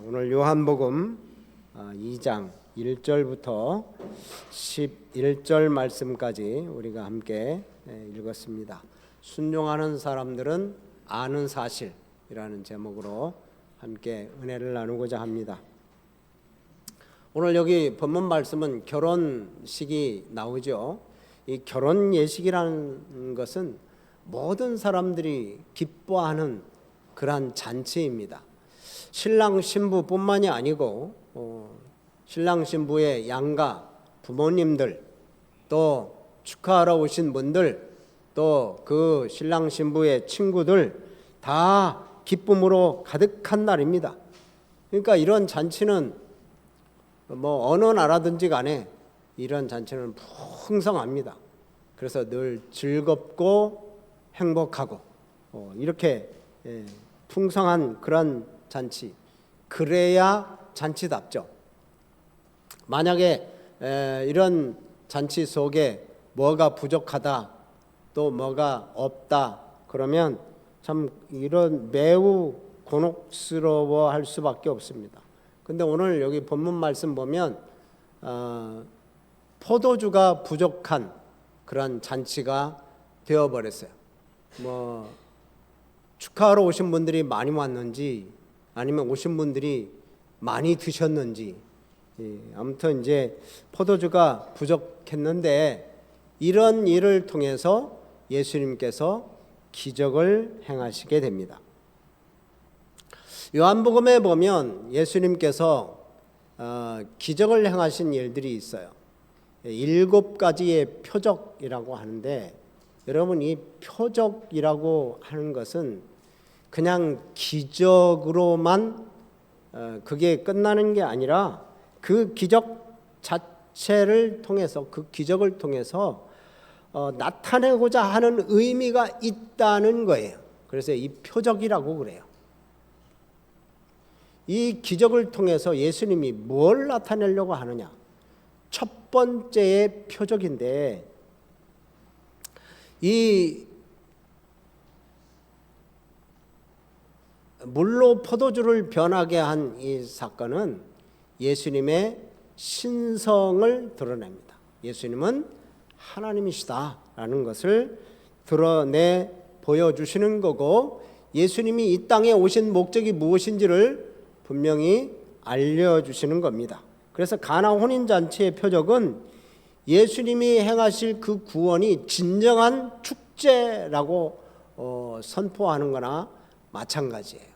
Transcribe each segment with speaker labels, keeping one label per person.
Speaker 1: 오늘 요한복음 2장 1절부터 11절 말씀까지 우리가 함께 읽었습니다. 순종하는 사람들은 아는 사실이라는 제목으로 함께 은혜를 나누고자 합니다. 오늘 여기 본문 말씀은 결혼식이 나오죠. 이 결혼 예식이라는 것은 모든 사람들이 기뻐하는 그러한 잔치입니다. 신랑 신부뿐만이 아니고 신랑 신부의 양가 부모님들, 또 축하하러 오신 분들, 또 그 신랑 신부의 친구들 다 기쁨으로 가득한 날입니다. 그러니까 이런 잔치는 어느 나라든지 간에 이런 잔치는 풍성합니다. 그래서 늘 즐겁고 행복하고 이렇게 풍성한 그런 잔치, 그래야 잔치답죠. 만약에 이런 잔치 속에 뭐가 부족하다, 또 뭐가 없다 그러면 참 이런 매우 곤혹스러워할 수밖에 없습니다. 근데 오늘 여기 본문 말씀 보면 포도주가 부족한 그런 잔치가 되어버렸어요. 축하하러 오신 분들이 많이 왔는지 아니면 오신 분들이 많이 드셨는지, 아무튼 이제 포도주가 부족했는데 이런 일을 통해서 예수님께서 기적을 행하시게 됩니다. 요한복음에 보면 예수님께서 기적을 행하신 일들이 있어요. 7가지의 표적이라고 하는데, 여러분 이 표적이라고 하는 것은 그냥 기적으로만 그게 끝나는 게 아니라 그 기적 자체를 통해서, 그 기적을 통해서 나타내고자 하는 의미가 있다는 거예요. 그래서 이 표적이라고 그래요. 이 기적을 통해서 예수님이 뭘 나타내려고 하느냐? 첫 번째의 표적인데, 이 물로 포도주를 변하게 한 이 사건은 예수님의 신성을 드러냅니다. 예수님은 하나님이시다라는 것을 드러내 보여주시는 거고, 예수님이 이 땅에 오신 목적이 무엇인지를 분명히 알려주시는 겁니다. 그래서 가나 혼인잔치의 표적은 예수님이 행하실 그 구원이 진정한 축제라고 선포하는 거나 마찬가지예요.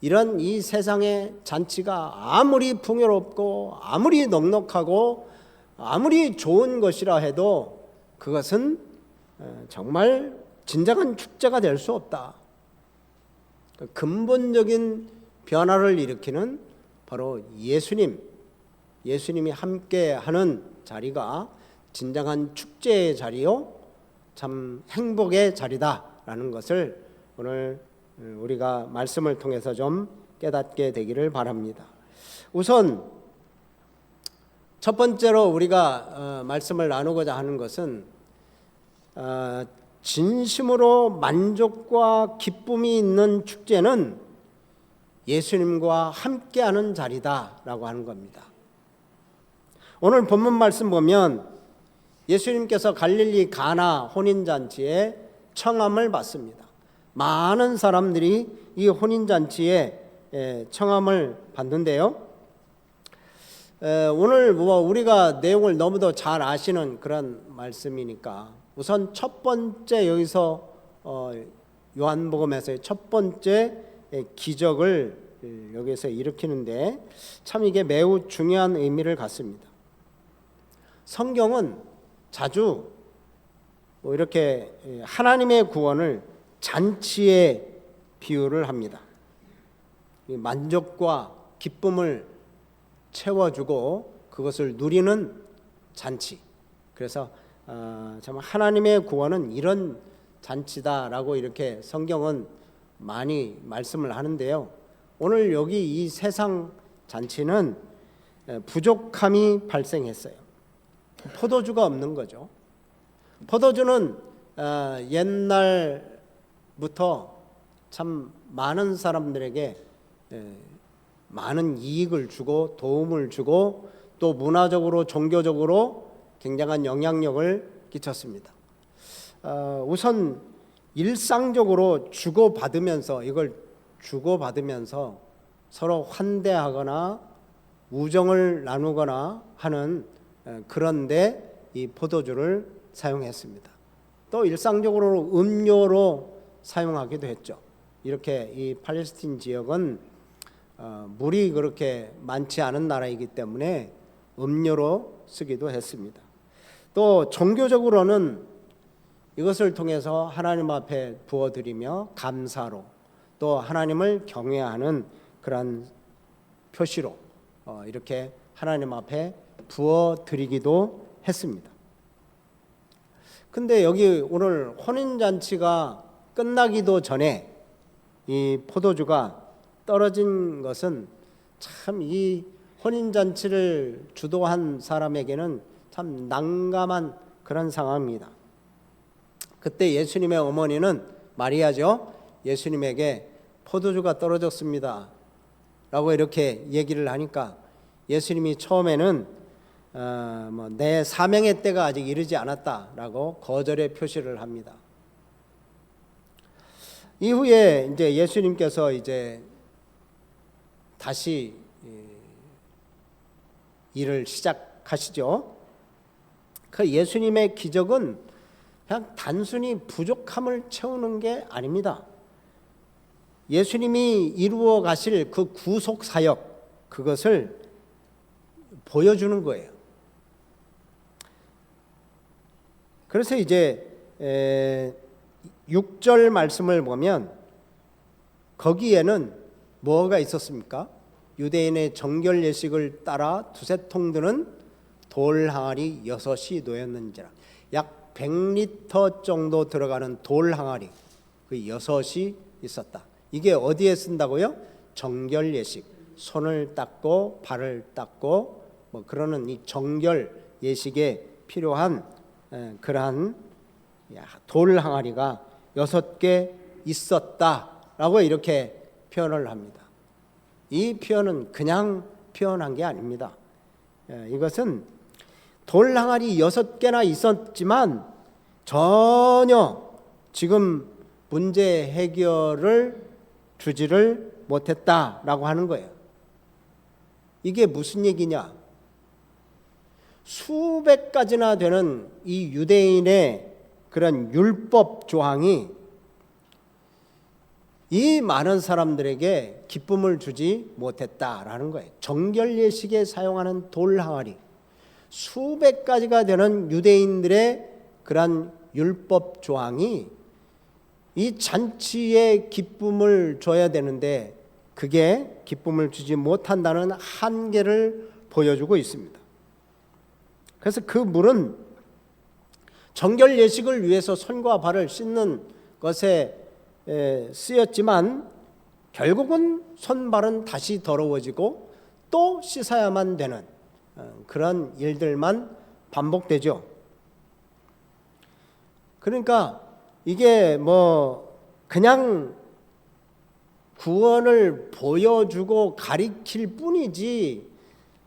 Speaker 1: 이런 이 세상의 잔치가 아무리 풍요롭고 아무리 넉넉하고 아무리 좋은 것이라 해도 그것은 정말 진정한 축제가 될 수 없다. 근본적인 변화를 일으키는 바로 예수님이 함께하는 자리가 진정한 축제의 자리요, 참 행복의 자리다라는 것을 오늘 우리가 말씀을 통해서 좀 깨닫게 되기를 바랍니다. 우선 첫 번째로 우리가 말씀을 나누고자 하는 것은 진심으로 만족과 기쁨이 있는 축제는 예수님과 함께하는 자리다라고 하는 겁니다. 오늘 본문 말씀 보면 예수님께서 갈릴리 가나 혼인잔치에 청함을 받습니다. 많은 사람들이 이 혼인잔치에 청함을 받는데요. 오늘 우리가 내용을 너무도 잘 아시는 그런 말씀이니까 우선 첫 번째, 여기서 요한복음에서의 첫 번째 기적을 여기서 일으키는데 참 이게 매우 중요한 의미를 갖습니다. 성경은 자주 이렇게 하나님의 구원을 잔치에 비유를 합니다. 만족과 기쁨을 채워주고 그것을 누리는 잔치. 그래서 참 하나님의 구원은 이런 잔치다라고 이렇게 성경은 많이 말씀을 하는데요. 오늘 여기 이 세상 잔치는 부족함이 발생했어요. 포도주가 없는 거죠. 포도주는 옛날부터 참 많은 사람들에게 많은 이익을 주고 도움을 주고 또 문화적으로 종교적으로 굉장한 영향력을 끼쳤습니다. 우선 일상적으로 주고받으면서 이걸 주고받으면서 서로 환대하거나 우정을 나누거나 하는 그런데 이 포도주를 사용했습니다. 또 일상적으로 음료로 사용하기도 했죠. 이렇게 이 팔레스틴 지역은 물이 그렇게 많지 않은 나라이기 때문에 음료로 쓰기도 했습니다. 또 종교적으로는 이것을 통해서 하나님 앞에 부어드리며 감사로 또 하나님을 경외하는 그러한 표시로 이렇게 하나님 앞에 부어드리기도 했습니다. 근데 여기 오늘 혼인잔치가 끝나기도 전에 이 포도주가 떨어진 것은 참 이 혼인잔치를 주도한 사람에게는 참 난감한 그런 상황입니다. 그때 예수님의 어머니는 마리아죠. 예수님에게 포도주가 떨어졌습니다 라고 이렇게 얘기를 하니까 예수님이 처음에는 내 사명의 때가 아직 이르지 않았다라고 거절의 표시를 합니다. 이후에 이제 예수님께서 이제 다시 일을 시작하시죠. 그 예수님의 기적은 그냥 단순히 부족함을 채우는 게 아닙니다. 예수님이 이루어 가실 그 구속 사역, 그것을 보여주는 거예요. 그래서 이제 6절 말씀을 보면 거기에는 뭐가 있었습니까? 유대인의 정결 예식을 따라 두세 통 드는 돌 항아리 6이 놓였는지라. 약 100리터 정도 들어가는 돌 항아리 그 6이 있었다. 이게 어디에 쓴다고요? 정결 예식, 손을 닦고 발을 닦고 뭐 그러는 이 정결 예식에 필요한 그러한 돌 항아리가 6개 있었다라고 이렇게 표현을 합니다. 이 표현은 그냥 표현한 게 아닙니다. 이것은 돌 항아리 6개나 있었지만 전혀 지금 문제 해결을 주지를 못했다라고 하는 거예요. 이게 무슨 얘기냐? 수백 가지나 되는 이 유대인의 그런 율법 조항이 이 많은 사람들에게 기쁨을 주지 못했다라는 거예요. 정결 예식에 사용하는 돌 항아리, 수백 가지가 되는 유대인들의 그런 율법 조항이 이 잔치에 기쁨을 줘야 되는데 그게 기쁨을 주지 못한다는 한계를 보여주고 있습니다. 그래서 그 물은 정결 예식을 위해서 손과 발을 씻는 것에 쓰였지만 결국은 손발은 다시 더러워지고 또 씻어야만 되는 그런 일들만 반복되죠. 그러니까 이게 뭐 그냥 구원을 보여주고 가리킬 뿐이지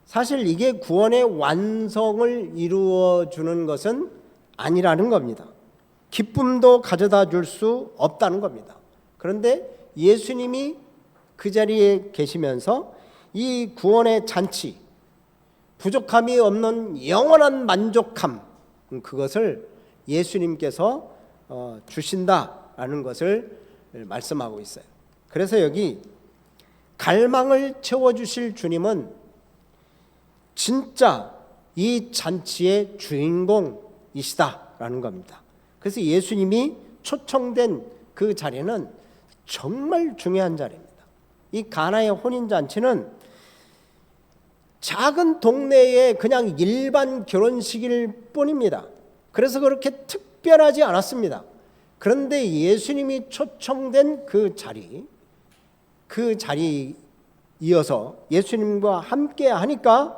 Speaker 1: 사실 이게 구원의 완성을 이루어 주는 것은 아니라는 겁니다. 기쁨도 가져다 줄 수 없다는 겁니다. 그런데 예수님이 그 자리에 계시면서 이 구원의 잔치, 부족함이 없는 영원한 만족함, 그것을 예수님께서 주신다라는 것을 말씀하고 있어요. 그래서 여기 갈망을 채워주실 주님은 진짜 이 잔치의 주인공이시다라는 겁니다. 그래서 예수님이 초청된 그 자리는 정말 중요한 자리입니다. 이 가나의 혼인잔치는 작은 동네의 그냥 일반 결혼식일 뿐입니다. 그래서 그렇게 특별하지 않았습니다. 그런데 예수님이 초청된 그 자리 이어서 예수님과 함께 하니까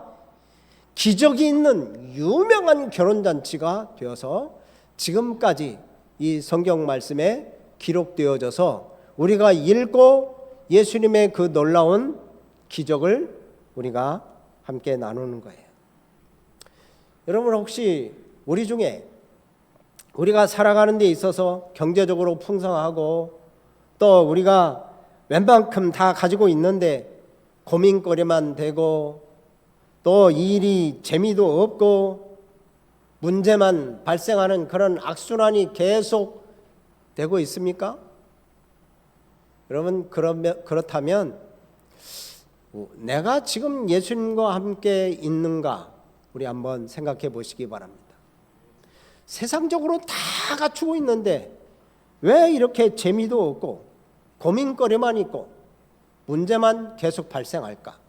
Speaker 1: 기적이 있는 유명한 결혼잔치가 되어서 지금까지 이 성경 말씀에 기록되어져서 우리가 읽고 예수님의 그 놀라운 기적을 우리가 함께 나누는 거예요. 여러분, 혹시 우리 중에 우리가 살아가는 데 있어서 경제적으로 풍성하고 또 우리가 웬만큼 다 가지고 있는데 고민거리만 되고 또 일이 재미도 없고 문제만 발생하는 그런 악순환이 계속 되고 있습니까? 여러분, 그렇다면 내가 지금 예수님과 함께 있는가 우리 한번 생각해 보시기 바랍니다. 세상적으로 다 갖추고 있는데 왜 이렇게 재미도 없고 고민거리만 있고 문제만 계속 발생할까?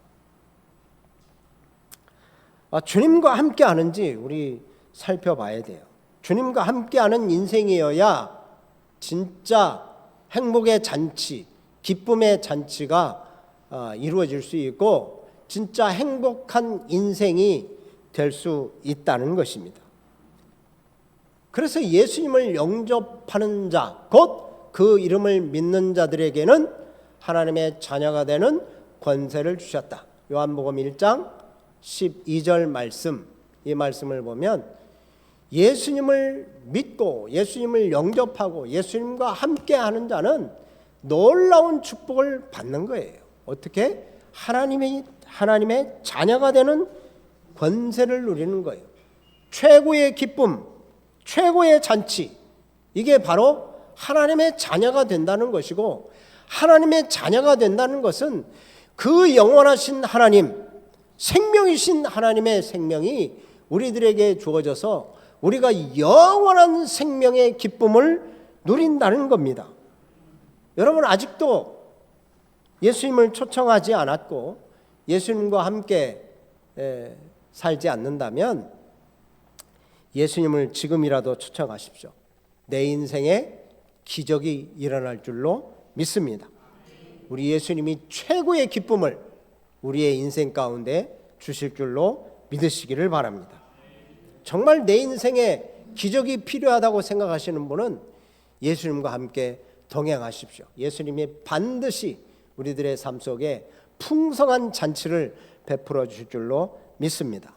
Speaker 1: 주님과 함께 하는지 우리 살펴봐야 돼요. 주님과 함께하는 인생이어야 진짜 행복의 잔치, 기쁨의 잔치가 이루어질 수 있고 진짜 행복한 인생이 될 수 있다는 것입니다. 그래서 예수님을 영접하는 자, 곧 그 이름을 믿는 자들에게는 하나님의 자녀가 되는 권세를 주셨다. 요한복음 1장 12절 말씀, 이 말씀을 보면 예수님을 믿고 예수님을 영접하고 예수님과 함께하는 자는 놀라운 축복을 받는 거예요. 어떻게? 하나님의 자녀가 되는 권세를 누리는 거예요. 최고의 기쁨, 최고의 잔치, 이게 바로 하나님의 자녀가 된다는 것이고, 하나님의 자녀가 된다는 것은 그 영원하신 하나님, 생명이신 하나님의 생명이 우리들에게 주어져서 우리가 영원한 생명의 기쁨을 누린다는 겁니다. 여러분, 아직도 예수님을 초청하지 않았고 예수님과 함께 살지 않는다면 예수님을 지금이라도 초청하십시오. 내 인생에 기적이 일어날 줄로 믿습니다. 우리 예수님이 최고의 기쁨을 우리의 인생 가운데 주실 줄로 믿으시기를 바랍니다. 정말 내 인생에 기적이 필요하다고 생각하시는 분은 예수님과 함께 동행하십시오. 예수님이 반드시 우리들의 삶 속에 풍성한 잔치를 베풀어 주실 줄로 믿습니다.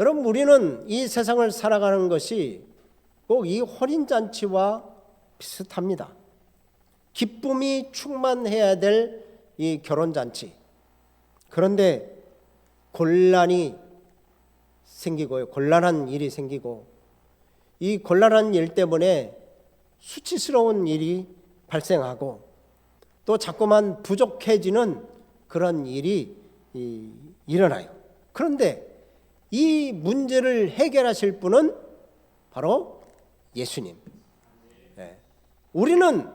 Speaker 1: 여러분, 우리는 이 세상을 살아가는 것이 꼭 이 혼인잔치와 비슷합니다. 기쁨이 충만해야 될 이 결혼잔치. 그런데 곤란이 생기고요. 곤란한 일이 생기고 이 곤란한 일 때문에 수치스러운 일이 발생하고 또 자꾸만 부족해지는 그런 일이 일어나요. 그런데 이 문제를 해결하실 분은 바로 예수님. 우리는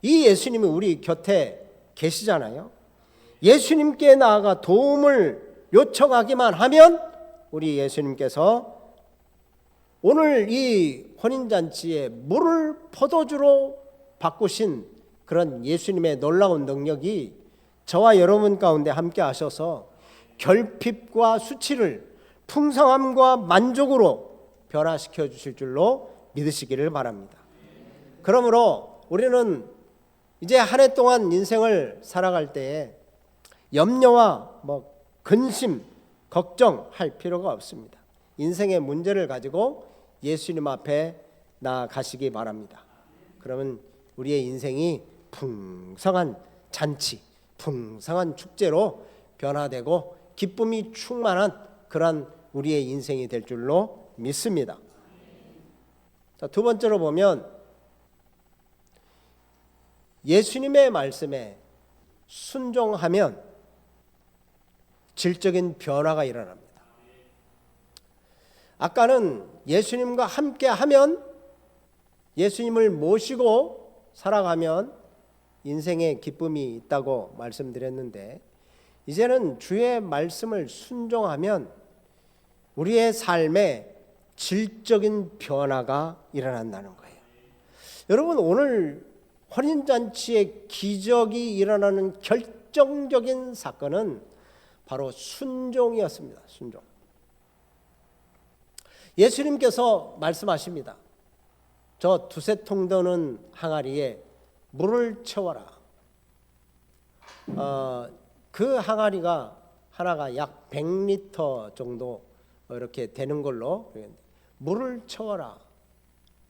Speaker 1: 이 예수님이 우리 곁에 계시잖아요. 예수님께 나아가 도움을 요청하기만 하면 우리 예수님께서 오늘 이 혼인잔치에 물을 포도주로 바꾸신 그런 예수님의 놀라운 능력이 저와 여러분 가운데 함께 하셔서 결핍과 수치를 풍성함과 만족으로 변화시켜 주실 줄로 믿으시기를 바랍니다. 그러므로 우리는 이제 한 해 동안 인생을 살아갈 때에 염려와 근심, 걱정할 필요가 없습니다. 인생의 문제를 가지고 예수님 앞에 나아가시기 바랍니다. 그러면 우리의 인생이 풍성한 잔치, 풍성한 축제로 변화되고 기쁨이 충만한 그런 우리의 인생이 될 줄로 믿습니다. 자, 두 번째로 보면 예수님의 말씀에 순종하면 질적인 변화가 일어납니다. 아까는 예수님과 함께 하면, 예수님을 모시고 살아가면 인생에 기쁨이 있다고 말씀드렸는데, 이제는 주의 말씀을 순종하면 우리의 삶에 질적인 변화가 일어난다는 거예요. 여러분, 오늘 혼인잔치에 기적이 일어나는 결정적인 사건은 바로 순종이었습니다. 순종. 예수님께서 말씀하십니다. 저 두세 통 되는 항아리에 물을 채워라. 그 항아리가 하나가 약 100리터 정도 이렇게 되는 걸로 물을 채워라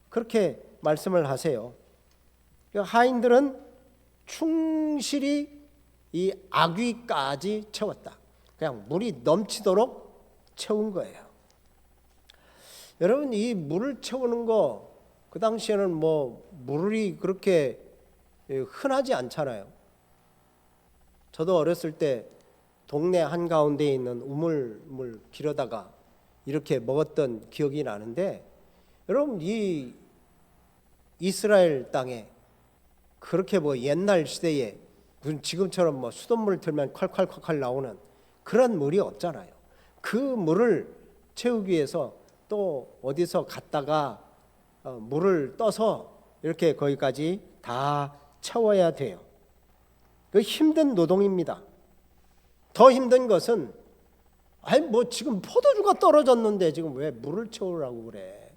Speaker 1: 그렇게 말씀을 하세요. 하인들은 충실히 이 아귀까지 채웠다. 그냥 물이 넘치도록 채운 거예요. 여러분, 이 물을 채우는 거 그 당시에는 뭐 물이 그렇게 흔하지 않잖아요. 저도 어렸을 때 동네 한가운데에 있는 우물물 길어다가 이렇게 먹었던 기억이 나는데, 여러분, 이 이스라엘 땅에 그렇게 뭐 옛날 시대에 지금처럼 뭐 수돗물 틀면 콸콸콸콸 나오는 그런 물이 없잖아요. 그 물을 채우기 위해서 또 어디서 갔다가 물을 떠서 이렇게 거기까지 다 채워야 돼요. 그 힘든 노동입니다. 더 힘든 것은 뭐 지금 포도주가 떨어졌는데 지금 왜 물을 채우라고 그래.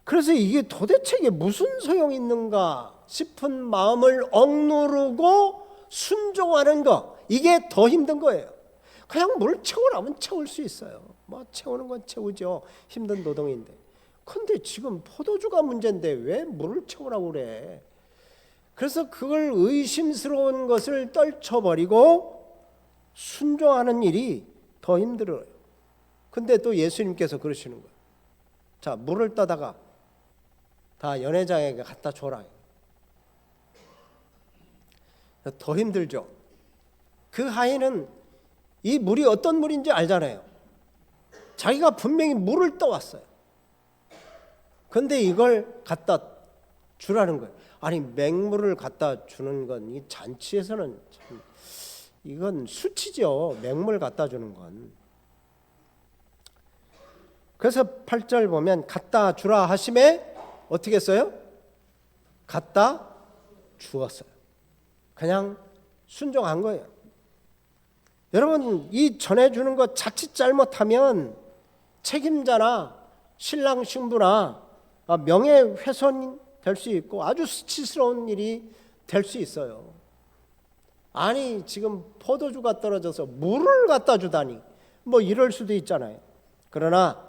Speaker 1: 그래서 이게 도대체 이게 무슨 소용이 있는가 싶은 마음을 억누르고 순종하는 거, 이게 더 힘든 거예요. 그냥 물 채우라면 채울 수 있어요. 뭐 채우는 건 채우죠. 힘든 노동인데. 근데 지금 포도주가 문제인데 왜 물을 채우라고 그래. 그래서 그걸 의심스러운 것을 떨쳐버리고 순종하는 일이 더 힘들어요. 근데 또 예수님께서 그러시는 거예요. 자, 물을 떠다가 다 연회장에게 갖다 줘라. 더 힘들죠. 그 하인은 이 물이 어떤 물인지 알잖아요. 자기가 분명히 물을 떠왔어요. 근데 이걸 갖다 주라는 거예요. 아니, 맹물을 갖다 주는 건 이 잔치에서는 참 이건 수치죠. 맹물 갖다 주는 건. 그래서 8절 보면 갖다 주라 하심에 어떻게 했어요? 갖다 주었어요. 그냥 순종한 거예요. 여러분, 이 전해주는 것 자칫 잘못하면 책임자나 신랑 신부나 명예훼손이 될 수 있고 아주 수치스러운 일이 될 수 있어요. 아니, 지금 포도주가 떨어져서 물을 갖다 주다니 뭐 이럴 수도 있잖아요. 그러나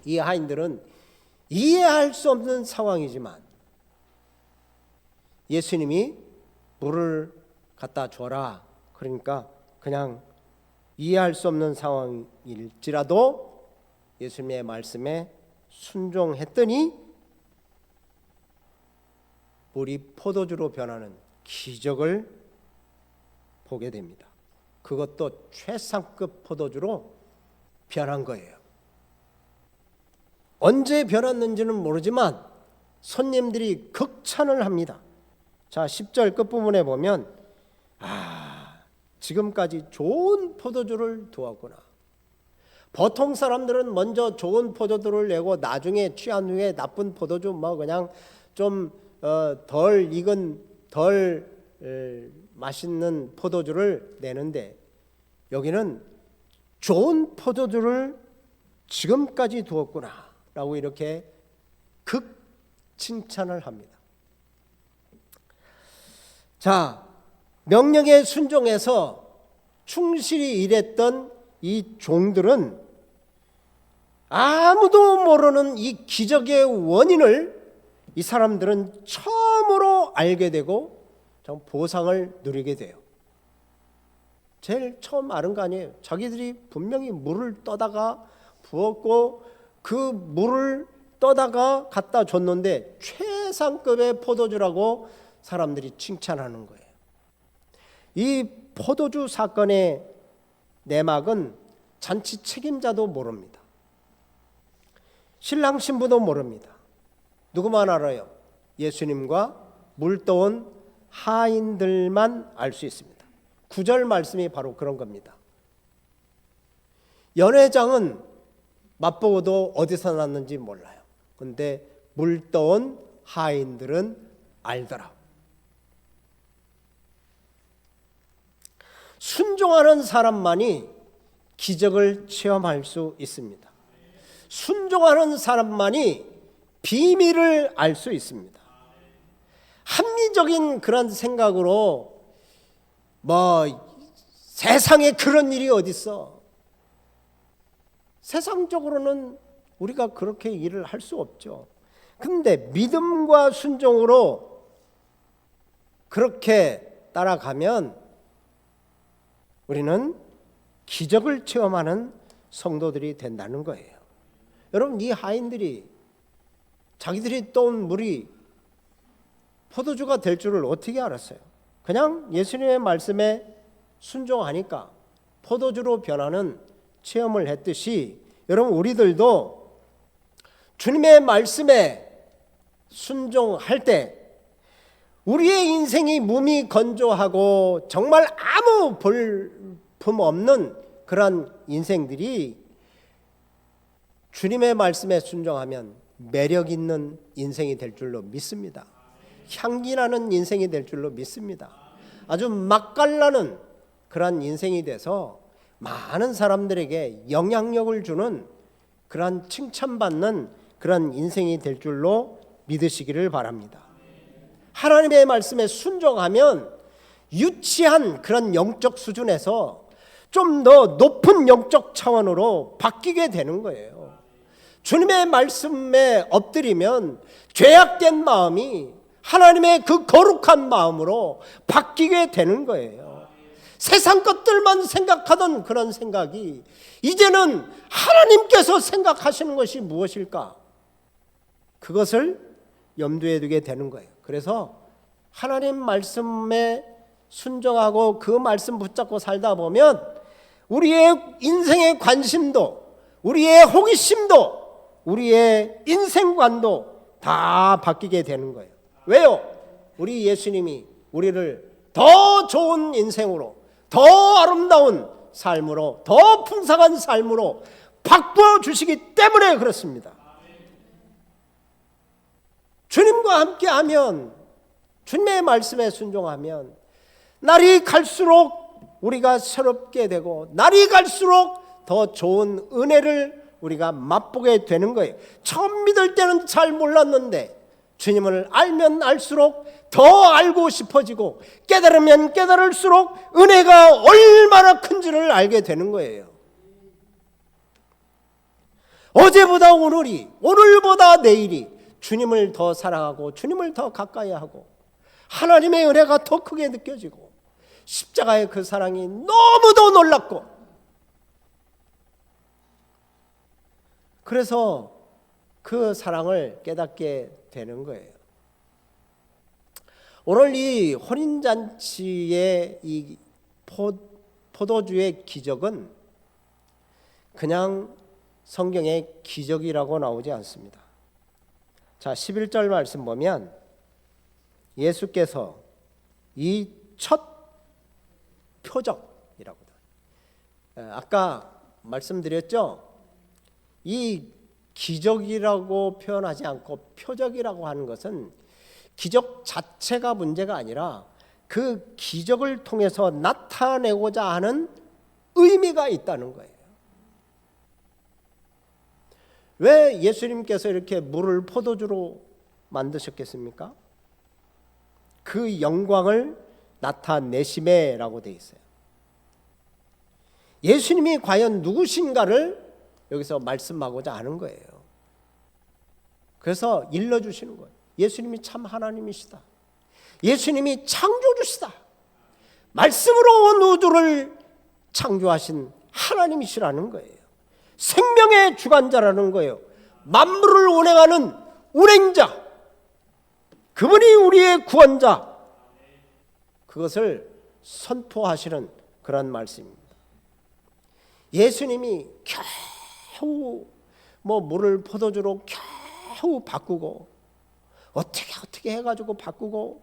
Speaker 1: 이 하인들은 이해할 수 없는 상황이지만 예수님이 물을 갖다 줘라 그러니까 그냥 이해할 수 없는 상황일지라도 예수님의 말씀에 순종했더니 물이 포도주로 변하는 기적을 보게 됩니다. 그것도 최상급 포도주로 변한 거예요. 언제 변했는지는 모르지만 손님들이 극찬을 합니다. 자, 10절 끝부분에 보면 지금까지 좋은 포도주를 두었구나. 보통 사람들은 먼저 좋은 포도주를 내고 나중에 취한 후에 나쁜 포도주 뭐 그냥 좀 덜 익은 덜 맛있는 포도주를 내는데 여기는 좋은 포도주를 지금까지 두었구나 라고 이렇게 극 칭찬을 합니다. 자, 명령에 순종해서 충실히 일했던 이 종들은 아무도 모르는 이 기적의 원인을 이 사람들은 처음으로 알게 되고 보상을 누리게 돼요. 제일 처음 아는 거 아니에요. 자기들이 분명히 물을 떠다가 부었고 그 물을 떠다가 갖다 줬는데 최상급의 포도주라고 사람들이 칭찬하는 거예요. 이 포도주 사건의 내막은 잔치 책임자도 모릅니다. 신랑 신부도 모릅니다. 누구만 알아요? 예수님과 물 떠온 하인들만 알 수 있습니다. 9절 말씀이 바로 그런 겁니다. 연회장은 맛보고도 어디서 났는지 몰라요. 근데 물 떠온 하인들은 알더라. 순종하는 사람만이 기적을 체험할 수 있습니다. 순종하는 사람만이 비밀을 알 수 있습니다. 합리적인 그런 생각으로 뭐 세상에 그런 일이 어딨어. 세상적으로는 우리가 그렇게 일을 할 수 없죠. 근데 믿음과 순종으로 그렇게 따라가면 우리는 기적을 체험하는 성도들이 된다는 거예요. 여러분, 이 하인들이 자기들이 떠온 물이 포도주가 될 줄을 어떻게 알았어요? 그냥 예수님의 말씀에 순종하니까 포도주로 변하는 체험을 했듯이 여러분, 우리들도 주님의 말씀에 순종할 때 우리의 인생이 몸이 건조하고 정말 아무 볼품 없는 그런 인생들이 주님의 말씀에 순종하면 매력 있는 인생이 될 줄로 믿습니다. 향기나는 인생이 될 줄로 믿습니다. 아주 맛깔나는 그런 인생이 돼서 많은 사람들에게 영향력을 주는 그런 칭찬받는 그런 인생이 될 줄로 믿으시기를 바랍니다. 하나님의 말씀에 순종하면 유치한 그런 영적 수준에서 좀 더 높은 영적 차원으로 바뀌게 되는 거예요. 주님의 말씀에 엎드리면 죄악된 마음이 하나님의 그 거룩한 마음으로 바뀌게 되는 거예요. 세상 것들만 생각하던 그런 생각이 이제는 하나님께서 생각하시는 것이 무엇일까? 그것을 염두에 두게 되는 거예요. 그래서 하나님 말씀에 순종하고 그 말씀 붙잡고 살다 보면 우리의 인생의 관심도, 우리의 호기심도, 우리의 인생관도 다 바뀌게 되는 거예요. 왜요? 우리 예수님이 우리를 더 좋은 인생으로, 더 아름다운 삶으로, 더 풍성한 삶으로 바꾸어 주시기 때문에 그렇습니다. 주님과 함께하면, 주님의 말씀에 순종하면 날이 갈수록 우리가 새롭게 되고 날이 갈수록 더 좋은 은혜를 우리가 맛보게 되는 거예요. 처음 믿을 때는 잘 몰랐는데 주님을 알면 알수록 더 알고 싶어지고 깨달으면 깨달을수록 은혜가 얼마나 큰지를 알게 되는 거예요. 어제보다 오늘이, 오늘보다 내일이 주님을 더 사랑하고 주님을 더 가까이 하고 하나님의 은혜가 더 크게 느껴지고 십자가의 그 사랑이 너무도 놀랍고, 그래서 그 사랑을 깨닫게 되는 거예요. 오늘 이 혼인잔치의 이 포도주의 기적은 그냥 성경에 기적이라고 나오지 않습니다. 자, 11절 말씀 보면 예수께서 이 첫 표적이라고, 아까 말씀드렸죠? 이 기적이라고 표현하지 않고 표적이라고 하는 것은 기적 자체가 문제가 아니라 그 기적을 통해서 나타내고자 하는 의미가 있다는 거예요. 왜 예수님께서 이렇게 물을 포도주로 만드셨겠습니까? 그 영광을 나타내심에라고 되어 있어요. 예수님이 과연 누구신가를 여기서 말씀하고자 하는 거예요. 그래서 일러주시는 거예요. 예수님이 참 하나님이시다. 예수님이 창조주시다. 말씀으로 온 우주를 창조하신 하나님이시라는 거예요. 생명의 주관자라는 거예요. 만물을 운행하는 운행자, 그분이 우리의 구원자, 그것을 선포하시는 그런 말씀입니다. 예수님이 겨우 물을 포도주로 겨우 바꾸고 어떻게 해가지고 바꾸고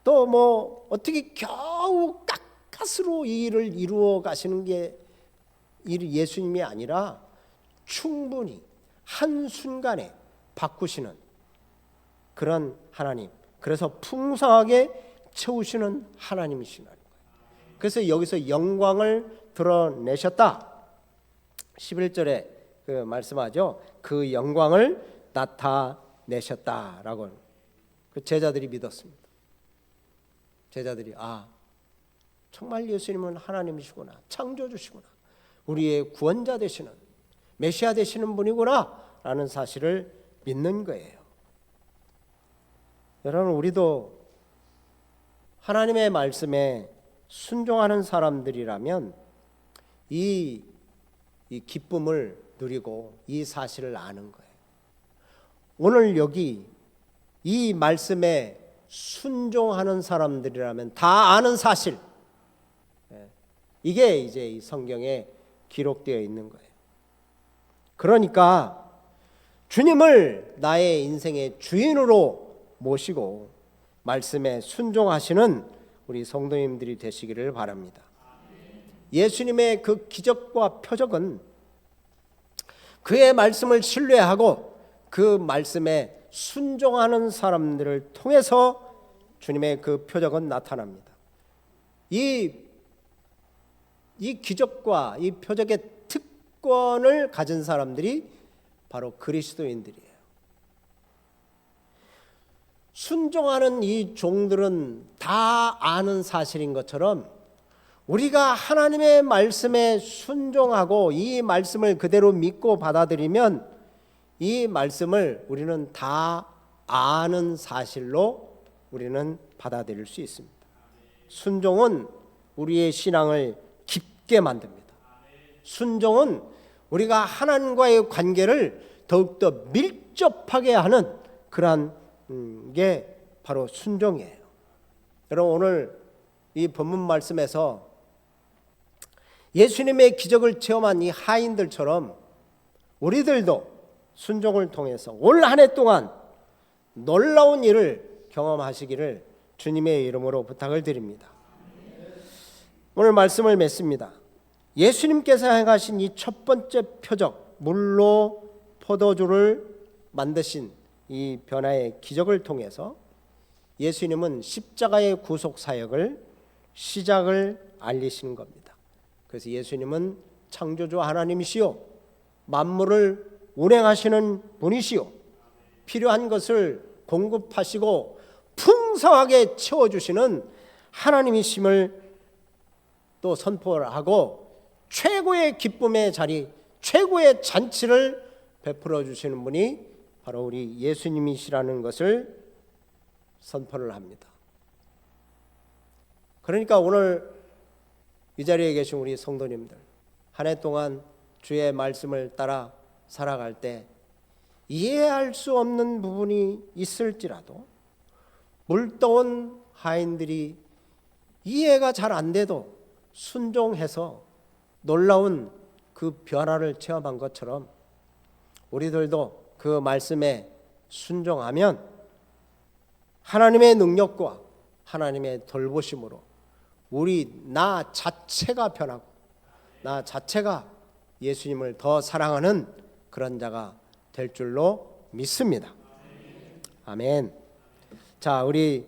Speaker 1: 또 어떻게 겨우 가까스로 이 일을 이루어 가시는 게 예수님이 아니라 충분히 한순간에 바꾸시는 그런 하나님, 그래서 풍성하게 채우시는 하나님이시라는 거예요. 그래서 여기서 영광을 드러내셨다. 11절에 그 말씀하죠. 그 영광을 나타내셨다라고. 그 제자들이 믿었습니다. 제자들이 정말 예수님은 하나님이시구나, 창조주시구나, 우리의 구원자 되시는 메시아 되시는 분이구나 라는 사실을 믿는 거예요. 여러분, 우리도 하나님의 말씀에 순종하는 사람들이라면 이 기쁨을 누리고 이 사실을 아는 거예요. 오늘 여기 이 말씀에 순종하는 사람들이라면 다 아는 사실, 이게 이제 이 성경에 기록되어 있는 거예요. 그러니까 주님을 나의 인생의 주인으로 모시고 말씀에 순종하시는 우리 성도님들이 되시기를 바랍니다. 예수님의 그 기적과 표적은 그의 말씀을 신뢰하고 그 말씀에 순종하는 사람들을 통해서 주님의 그 표적은 나타납니다. 이 기적과 이 표적의 특권을 가진 사람들이 바로 그리스도인들이에요. 순종하는 이 종들은 다 아는 사실인 것처럼 우리가 하나님의 말씀에 순종하고 이 말씀을 그대로 믿고 받아들이면 이 말씀을 우리는 다 아는 사실로 우리는 받아들일 수 있습니다. 순종은 우리의 신앙을 깊게 만듭니다. 순종은 우리가 하나님과의 관계를 더욱더 밀접하게 하는 그러한 게 바로 순종이에요. 여러분, 오늘 이 본문 말씀에서 예수님의 기적을 체험한 이 하인들처럼 우리들도 순종을 통해서 올 한 해 동안 놀라운 일을 경험하시기를 주님의 이름으로 부탁을 드립니다. 오늘 말씀을 맺습니다. 예수님께서 행하신 이 첫 번째 표적, 물로 포도주를 만드신 이 변화의 기적을 통해서 예수님은 십자가의 구속 사역을 시작을 알리시는 겁니다. 그래서 예수님은 창조주 하나님이시요 만물을 운행하시는 분이시요 필요한 것을 공급하시고 풍성하게 채워주시는 하나님이심을 또 선포를 하고 최고의 기쁨의 자리, 최고의 잔치를 베풀어 주시는 분이 바로 우리 예수님이시라는 것을 선포를 합니다. 그러니까 오늘 이 자리에 계신 우리 성도님들, 한 해 동안 주의 말씀을 따라 살아갈 때 이해할 수 없는 부분이 있을지라도 물떠온 하인들이 이해가 잘 안 돼도 순종해서 놀라운 그 변화를 체험한 것처럼 우리들도 그 말씀에 순종하면 하나님의 능력과 하나님의 돌보심으로 나 자체가 변하고 나 자체가 예수님을 더 사랑하는 그런 자가 될 줄로 믿습니다. 아멘. 자, 우리